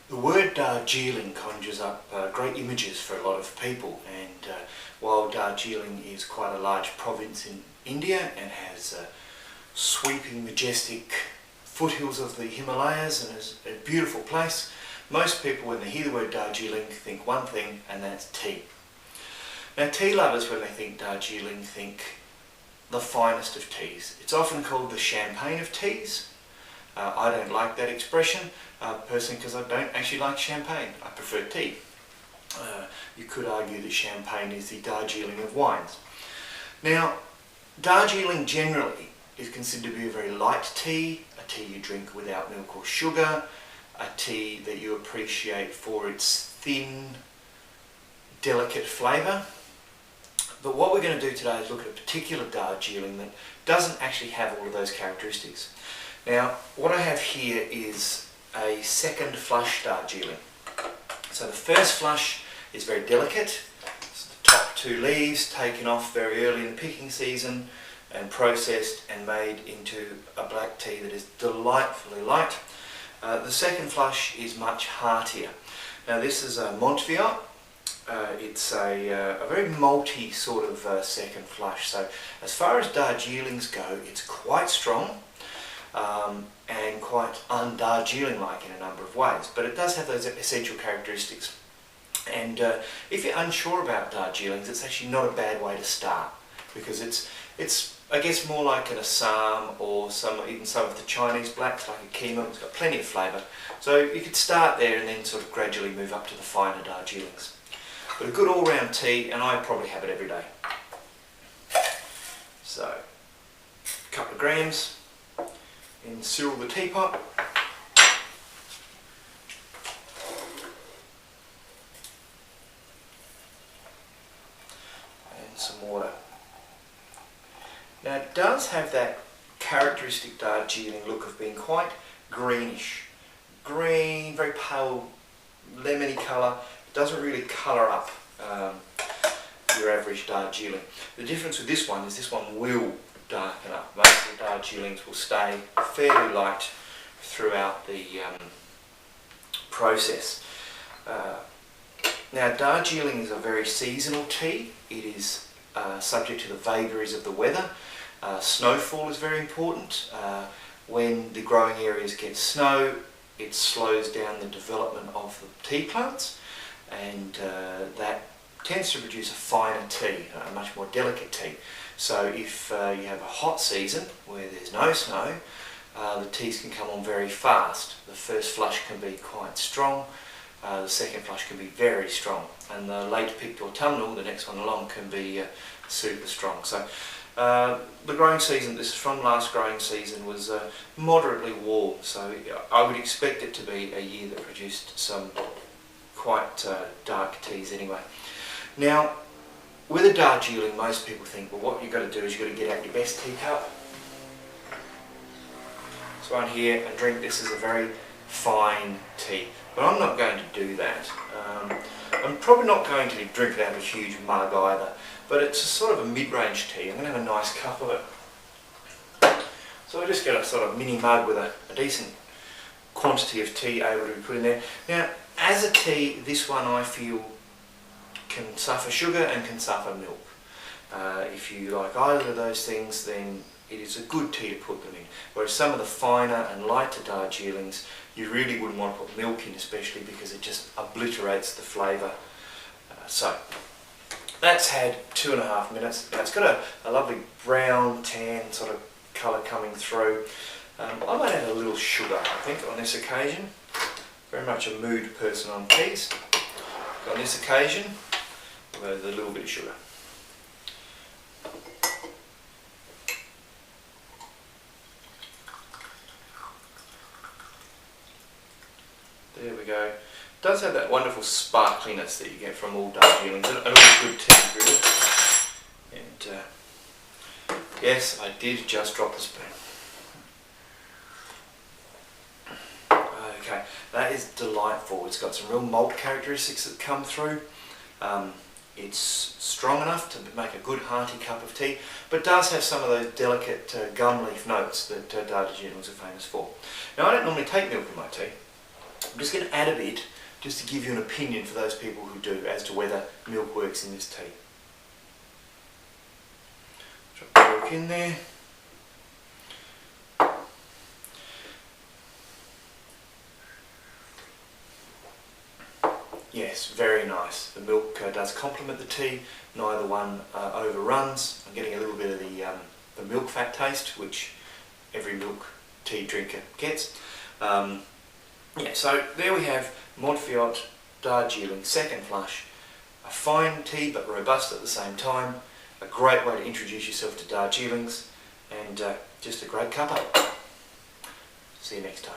The word Darjeeling conjures up great images for a lot of people, and while Darjeeling is quite a large province in India and has sweeping, majestic foothills of the Himalayas and is a beautiful place, most people when they hear the word Darjeeling think one thing, and that's tea. Now, tea lovers, when they think Darjeeling, think the finest of teas. It's often called the champagne of teas. I don't like that expression personally, because I don't actually like champagne. I prefer tea. You could argue that champagne is the Darjeeling of wines. Now, Darjeeling generally is considered to be a very light tea, a tea you drink without milk or sugar, a tea that you appreciate for its thin, delicate flavour. But what we're going to do today is look at a particular Darjeeling that doesn't actually have all of those characteristics. Now, what I have here is a second flush Darjeeling. So the first flush is very delicate. It's the top two leaves taken off very early in the picking season and processed and made into a black tea that is delightfully light. The second flush is much heartier. Now, this is a Montviot. It's a very malty sort of second flush. So as far as Darjeelings go, it's quite strong and quite un-Darjeeling-like in a number of ways. But it does have those essential characteristics. And if you're unsure about Darjeelings, it's actually not a bad way to start, because it's I guess more like an Assam or even some of the Chinese blacks, like a Keema. It's got plenty of flavour. So you could start there and then sort of gradually move up to the finer Darjeelings. But a good all-round tea, and I probably have it every day. So, a couple of grams in Cyril the teapot. And some water. Now, it does have that characteristic Darjeeling look of being quite greenish. Green, very pale, lemony colour. It doesn't really colour up your average Darjeeling. The difference with this one is this one will darken up. Most of the Darjeelings will stay fairly light throughout the process. Now, Darjeeling is a very seasonal tea. It is subject to the vagaries of the weather. Snowfall is very important. When the growing areas get snow, it slows down the development of the tea plants, and that tends to produce a finer tea, a much more delicate tea. So if you have a hot season where there's no snow, the teas can come on very fast. The first flush can be quite strong, the second flush can be very strong, and the late picked autumnal, the next one along, can be super strong. So the growing season, this is from last growing season, was moderately warm, so I would expect it to be a year that produced some quite dark teas anyway. Now, with a Darjeeling, most people think, well, what you've got to do is you've got to get out your best teacup. So on here and drink this as a very fine tea. But I'm not going to do that. I'm probably not going to drink it out of a huge mug either, but it's a sort of a mid-range tea. I'm going to have a nice cup of it. So I just get a sort of mini mug with a decent quantity of tea able to be put in there. Now, as a tea, this one I feel can suffer sugar and can suffer milk. If you like either of those things, then it is a good tea to put them in. Whereas some of the finer and lighter Darjeelings, you really wouldn't want to put milk in, especially because it just obliterates the flavour. So that's had 2.5 minutes. Now it's got a lovely brown tan sort of colour coming through. I might add a little sugar, I think, on this occasion. Very much a mood person on teas. On this occasion, with a little bit of sugar. There we go. It does have that wonderful sparkliness that you get from all Darjeelings. A really good tea, really. And yes, I did just drop the spoon. Okay, that is delightful. It's got some real malt characteristics that come through. It's strong enough to make a good hearty cup of tea, but does have some of those delicate gum leaf notes that Darjeelings are famous for. Now, I don't normally take milk in my tea, I'm just going to add a bit, just to give you an opinion for those people who do, as to whether milk works in this tea. Drop the milk in there. Yes, very nice. The milk does complement the tea, neither one overruns. I'm getting a little bit of the milk fat taste, which every milk tea drinker gets. Yeah, so there we have Montviot Darjeeling second flush. A fine tea but robust at the same time. A great way to introduce yourself to Darjeelings, and just a great cuppa. See you next time.